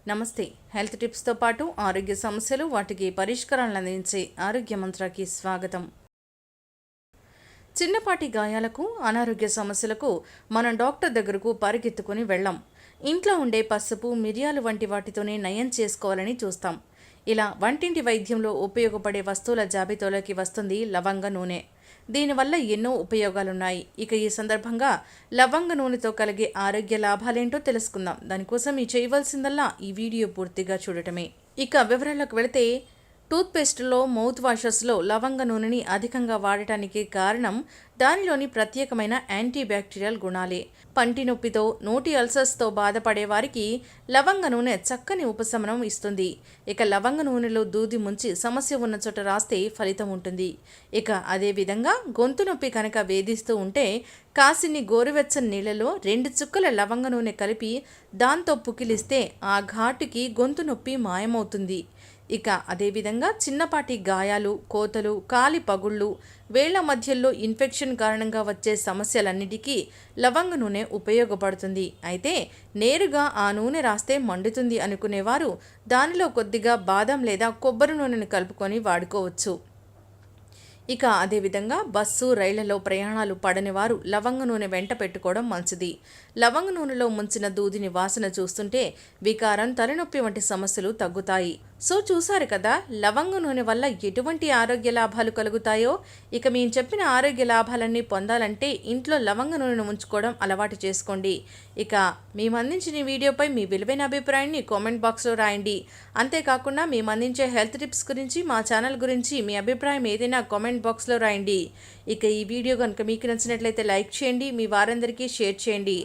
నమస్తే. హెల్త్ టిప్స్తో పాటు ఆరోగ్య సమస్యలు వాటికి పరిష్కారాలను అందించే ఆరోగ్య మంత్రాకి స్వాగతం. చిన్నపాటి గాయాలకు, అనారోగ్య సమస్యలకు మనం డాక్టర్ దగ్గరకు పరిగెత్తుకుని వెళ్ళాం. ఇంట్లో ఉండే పసుపు, మిరియాలు వంటి వాటితోనే నయం చేసుకోవాలని చూస్తాం. ఇలా వంటింటి వైద్యంలో ఉపయోగపడే వస్తువుల జాబితాలోకి వస్తుంది లవంగ నూనె. దీనివల్ల ఎన్నో ఉపయోగాలున్నాయి. ఇక ఈ సందర్భంగా లవంగ నూనెతో కలిగే ఆరోగ్య లాభాలేంటో తెలుసుకుందాం. దానికోసం చేయవలసిందల్లా ఈ వీడియో పూర్తిగా చూడటమే. ఇక వివరాలకు వెళితే, టూత్పేస్ట్లో, మౌత్ వాషెస్లో లవంగ నూనెని అధికంగా వాడటానికి కారణం దానిలోని ప్రత్యేకమైన యాంటీబ్యాక్టీరియల్ గుణాలే. పంటి నొప్పితో, నోటి అల్సర్స్తో బాధపడే వారికి లవంగ నూనె చక్కని ఉపశమనం ఇస్తుంది. ఇక లవంగ నూనెలో దూది ముంచి సమస్య ఉన్న చోట రాస్తే ఫలితం ఉంటుంది. ఇక అదేవిధంగా గొంతు నొప్పి కనుక వేధిస్తూ ఉంటే కాసిని గోరువెచ్చని నీళ్ళలో 2 చుక్కల లవంగ నూనె కలిపి దాంతో పుకిలిస్తే ఆ ఘాటుకి గొంతు నొప్పి మాయమవుతుంది. ఇక అదేవిధంగా చిన్నపాటి గాయాలు, కోతలు, కాలి పగుళ్ళు, వేళ్ల మధ్యలో ఇన్ఫెక్షన్ కారణంగా వచ్చే సమస్యలన్నిటికీ లవంగ నూనె ఉపయోగపడుతుంది. అయితే నేరుగా ఆ నూనె రాస్తే మండుతుంది అనుకునేవారు దానిలో కొద్దిగా బాదం లేదా కొబ్బరి నూనెను కలుపుకొని వాడుకోవచ్చు. ఇక అదేవిధంగా బస్సు, రైళ్లలో ప్రయాణాలు పడని వారు లవంగ నూనె వెంట పెట్టుకోవడం మంచిది. లవంగ నూనెలో ముంచిన దూదిని వాసన చూస్తుంటే వికారం, తలనొప్పి వంటి సమస్యలు తగ్గుతాయి. సో చూసారు కదా, లవంగ నూనె వల్ల ఎటువంటి ఆరోగ్య లాభాలు కలుగుతాయో. ఇక మేము చెప్పిన ఆరోగ్య లాభాలన్నీ పొందాలంటే ఇంట్లో లవంగ నూనెను ఉంచుకోవడం అలవాటు చేసుకోండి. ఇక మేము అందించిన వీడియోపై మీ విలువైన అభిప్రాయాన్ని కామెంట్ బాక్స్లో రాయండి. అంతేకాకుండా మేము అందించే హెల్త్ టిప్స్ గురించి, మా ఛానల్ గురించి మీ అభిప్రాయం ఏదైనా కామెంట్ బాక్స్లో రాయండి. ఇక ఈ వీడియో కనుక మీకు నచ్చినట్లయితే లైక్ చేయండి, మీ వారందరికీ షేర్ చేయండి.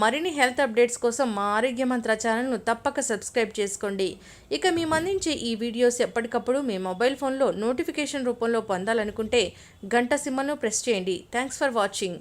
మరిన్ని హెల్త్ అప్డేట్స్ కోసం మా ఆరోగ్య మంత్ర ఛానల్ను తప్పక సబ్స్క్రైబ్ చేసుకోండి. ఇక మేము అందించే ఈ వీడియోస్ ఎప్పటికప్పుడు మీ మొబైల్ ఫోన్లో నోటిఫికేషన్ రూపంలో పొందాలనుకుంటే గంట సింబల్ను ప్రెస్ చేయండి. Thanks for watching.